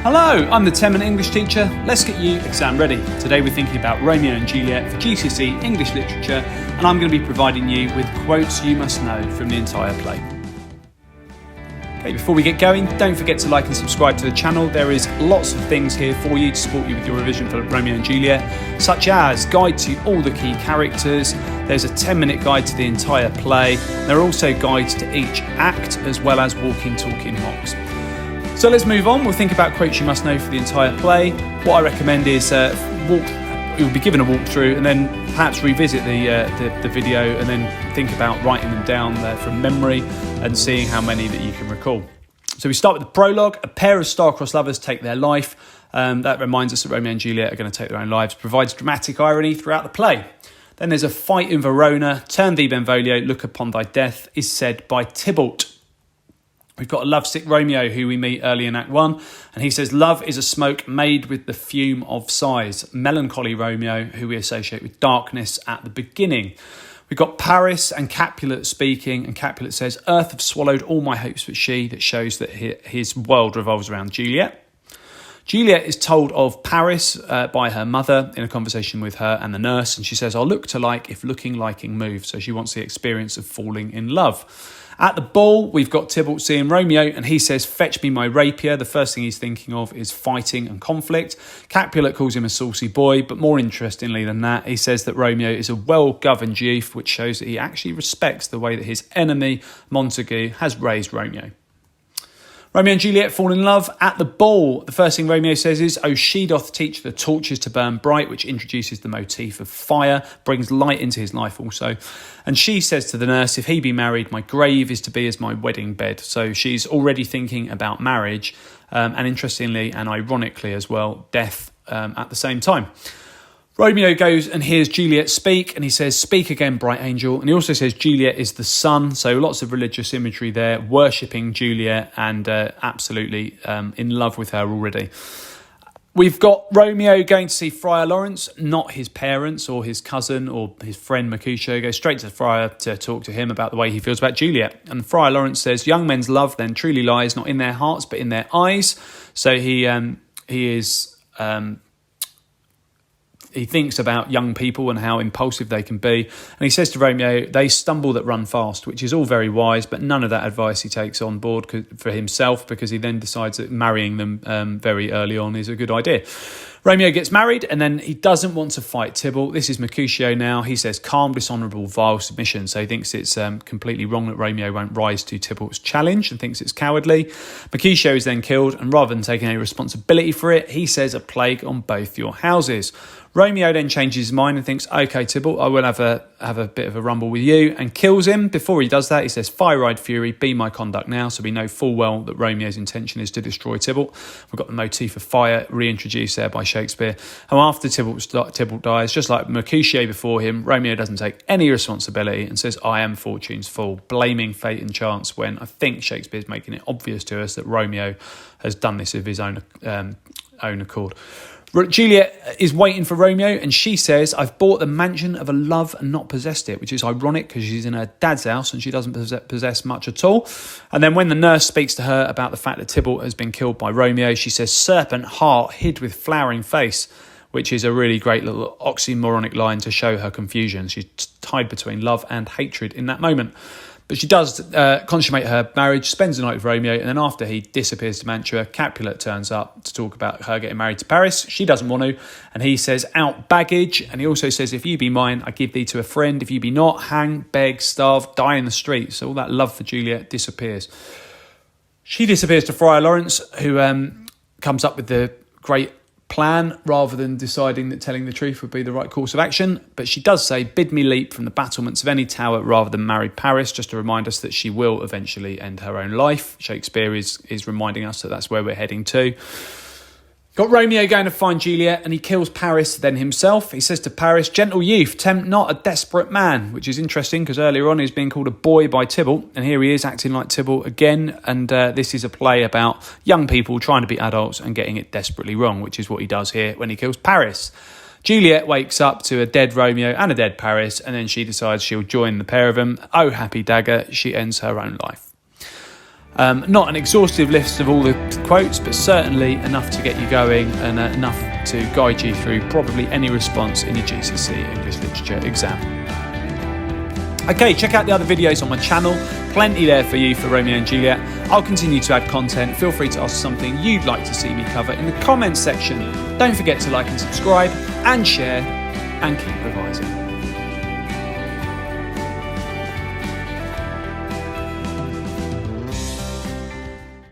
Hello, I'm the 10-minute English teacher. Let's get you exam ready. Today we're thinking about Romeo and Juliet for GCSE English Literature, and I'm going to be providing you with quotes you must know from the entire play. Okay, before we get going, don't forget to like and subscribe to the channel. There is lots of things here for you to support you with your revision for Romeo and Juliet, such as guide to all the key characters. There's a 10-minute guide to the entire play. There are also guides to each act, as well as walking, talking mocks. So let's move on. We'll think about quotes you must know for the entire play. What I recommend is you'll be given a walkthrough and then perhaps revisit the video and then think about writing them down from memory and seeing how many that you can recall. So we start with the prologue. A pair of star-crossed lovers take their life. That reminds us that Romeo and Juliet are going to take their own lives. Provides dramatic irony throughout the play. Then there's a fight in Verona. Turn thee Benvolio, look upon thy death, is said by Tybalt. We've got a lovesick Romeo who we meet early in Act 1, and he says, love is a smoke made with the fume of sighs. Melancholy Romeo, who we associate with darkness at the beginning. We've got Paris and Capulet speaking, and Capulet says, earth have swallowed all my hopes but she, that shows that his world revolves around Juliet. Juliet is told of Paris by her mother in a conversation with her and the nurse, and she says, I'll look to like if looking liking moves. So she wants the experience of falling in love. At the ball, we've got Tybalt seeing Romeo, and he says, fetch me my rapier. The first thing he's thinking of is fighting and conflict. Capulet calls him a saucy boy, but more interestingly than that, he says that Romeo is a well-governed youth, which shows that he actually respects the way that his enemy, Montague, has raised Romeo. Romeo and Juliet fall in love at the ball. The first thing Romeo says is, oh, she doth teach the torches to burn bright, which introduces the motif of fire, brings light into his life also. And she says to the nurse, if he be married, my grave is to be as my wedding bed. So she's already thinking about marriage, and interestingly and ironically as well, death at the same time. Romeo goes and hears Juliet speak, and he says, speak again, bright angel. And he also says Juliet is the sun, so lots of religious imagery there, worshipping Juliet and absolutely in love with her already. We've got Romeo going to see Friar Lawrence, not his parents or his cousin or his friend MECUTIO. Goes straight to the friar to talk to him about the way he feels about Juliet. And Friar Lawrence says, young men's love then truly lies not in their hearts but in their eyes. So he thinks about young people and how impulsive they can be. And he says to Romeo, they stumble that run fast, which is all very wise, but none of that advice he takes on board for himself, because he then decides that marrying them very early on is a good idea. Romeo gets married, and then he doesn't want to fight Tybalt. This is MECUTIO now. He says, calm, dishonourable, vile submission. So he thinks it's completely wrong that Romeo won't rise to Tybalt's challenge and thinks it's cowardly. MECUTIO is then killed, and rather than taking any responsibility for it, he says, a plague on both your houses. Romeo then changes his mind and thinks, OK, Tybalt, I will have a bit of a rumble with you, and kills him. Before he does that, he says, fire-eyed fury, be my conduct now. So we know full well that Romeo's intention is to destroy Tybalt. We've got the motif of fire reintroduced there by Shakespeare. And after Tybalt dies, just like MECUTIO before him, Romeo doesn't take any responsibility and says, I am fortune's fool, blaming fate and chance, when I think Shakespeare's making it obvious to us that Romeo has done this of his own accord. Juliet is waiting for Romeo, and she says, I've bought the mansion of a love and not possessed it, which is ironic because she's in her dad's house and she doesn't possess much at all. And then when the nurse speaks to her about the fact that Tybalt has been killed by Romeo, she says, serpent heart hid with flowering face, which is a really great little oxymoronic line to show her confusion. She's tied between love and hatred in that moment. But she does consummate her marriage, spends the night with Romeo, and then after he disappears to Mantua, Capulet turns up to talk about her getting married to Paris. She doesn't want to, and he says, out baggage. And he also says, if you be mine, I give thee to a friend. If you be not, hang, beg, starve, die in the street. So all that love for Juliet disappears. She disappears to Friar Lawrence, who comes up with the great plan rather than deciding that telling the truth would be the right course of action. But she does say, bid me leap from the battlements of any tower rather than marry Paris, just to remind us that she will eventually end her own life. Shakespeare is reminding us that that's where we're heading to. Got Romeo going to find Juliet, and he kills Paris then himself. He says to Paris, gentle youth, tempt not a desperate man, which is interesting because earlier on he's being called a boy by Tybalt, and here he is acting like Tybalt again. And this is a play about young people trying to be adults and getting it desperately wrong, which is what he does here when he kills Paris. Juliet wakes up to a dead Romeo and a dead Paris, and then she decides she'll join the pair of them. Oh, happy dagger, she ends her own life. Not an exhaustive list of all the quotes, but certainly enough to get you going and enough to guide you through probably any response in your GCSE English Literature exam. Okay, check out the other videos on my channel. Plenty there for you for Romeo and Juliet. I'll continue to add content. Feel free to ask something you'd like to see me cover in the comments section. Don't forget to like and subscribe and share, and keep revising.